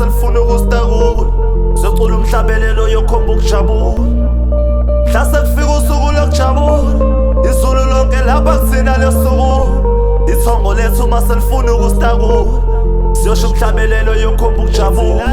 selifuna ukustakula. Siyocula umhlabelelo yokhomba ukujabula. Mhla sekufika usuku lokujabula, izulu lonke lapha kuthina lesuku. Ithongo lethu mase lifuna ukustakula. Siyosho umhlabelelo yokhomba ukujabula.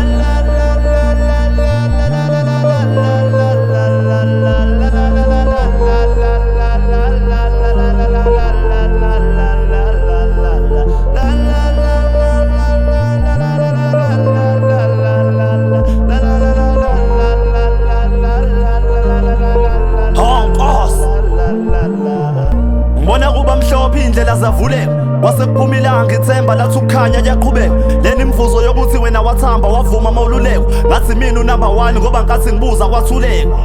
Ngibona kuba mhlophe indlela zavuleka, kwase kuphuma ilanga ithemba lathi ukukhanya kuyaqhubeka. Leni mvuzo yokuthi wena wathamba wavuma mawululeko, ngathi mina unumber 1 ngoba nkathi ngibuza kwathuleka.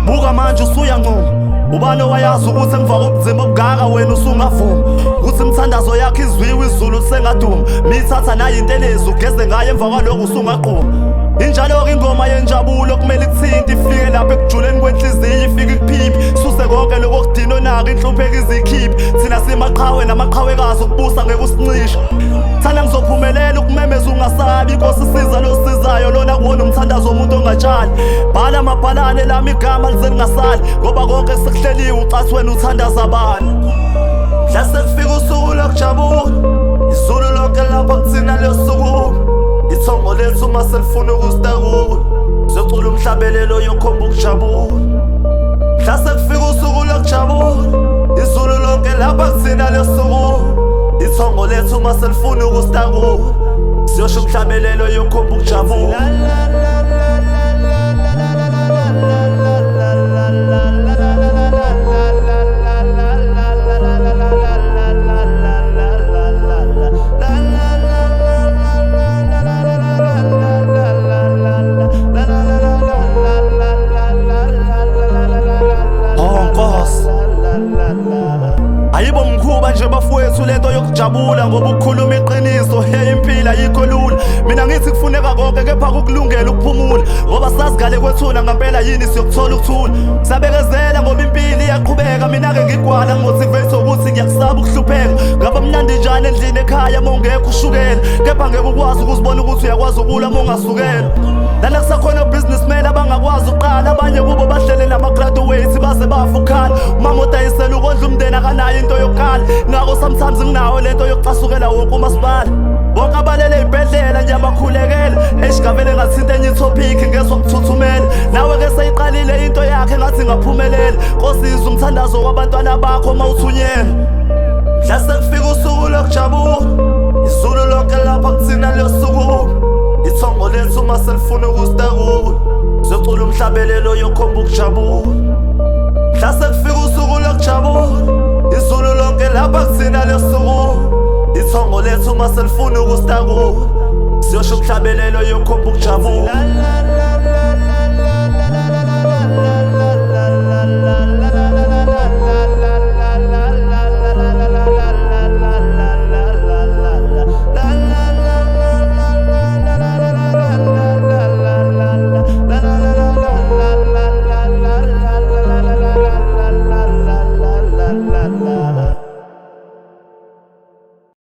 Buka manje usuyanquma, ubani owayazi ukuthi emva kobunzima obungaka wena usungavuma ukuthi imithandazo yakho izwiwe izulu lisengaduma. Mithatha nayo intelezi ugeze ngayo emva kwalokho usungaqhuma. Injalo-ke ingoma yenjabulo kumele ikuthinte ifike lapha ekujuleni kwenhliziyo ifike ikuphiphi. Suse konke lokho okudina onako inhlupheko izikhiphi. Thina simaqhawe namaqhawekazi ukubusa ngeke usincishe. Thana ngizophumelela ukumemeza ungasabi, inkosi isiza lo sizayo lona kuwona umthandazo womuntu ongatshali. Bhala amabhalane lami igama lize lingasali, ngoba konke sekuhleliwe ucathi wena uthandaza abani. Mhla sekufika usuku lokujabula, izulu lonke lapha kuthina lesuku. Ithongo lethu mase lifuna ukustakula. Siyocula umhlabelelo yokhomba ukujabula. Mhla sekufika usuku lokujabula, izulu lonke lapha kuthina lesuku. Ithongo lethu mase lifuna ukustakula. Siyosho umhlabelelo yokhomba ukujabula. Ayibo mkhuba nje bafowethu lento yokujabula, ngoba ukukhuluma iqiniso impilo ayikho lula. Mina ngithi kufuneka konke kepha kukulungela ukuphumula, ngoba sazi ngale kwethuna ngampela yini siyokuthola ukuthula. Sabekezela ngoba impilo iyaqhubeka, mina-ke ngigwala motivate ukuthi ngiyakusaba ukuhlupheka. Ngaba mnandi njani endlini ekhaya uma ungekho ushukela, kepha ngeke ukwazi ukuzibona ukuthi uyakwazi ukulwa uma ungasukela. Lana kusakhona businessmen abangakwazi uqala, abanye kubo bahlele nama-graduates baze bafa ukhala. Umama odayisela ukondla umndeni akanayo into yokukhala, ngakho sometimes nginawo lento yokucasukela wonke umasipala. Bonke abalele ey'bhedlela nje abakhulekela, ngavele ngathinta enye ithophikhi ngezwa kuthuthumela. Nawe-ke seyiqalile into yakhe ngathi ngaphumelela. Nkosizwe umthandazo wabantwana bakho mawuthunyelwa. Mhla sekufika usuku lokujabula, izulu lonke lapha kuthina lesuku. Ithongo lethu mase lifuna ukustakula. Siyocula umhlabelelo yokhomba ukujabula. Mhla sekufika usuku lokujabula, izulu lonke lapha kuthina lesuku. Ithongo lethu mase lifuna ukustakula. Siyosho umhlabelelo yokhomba ukujabula.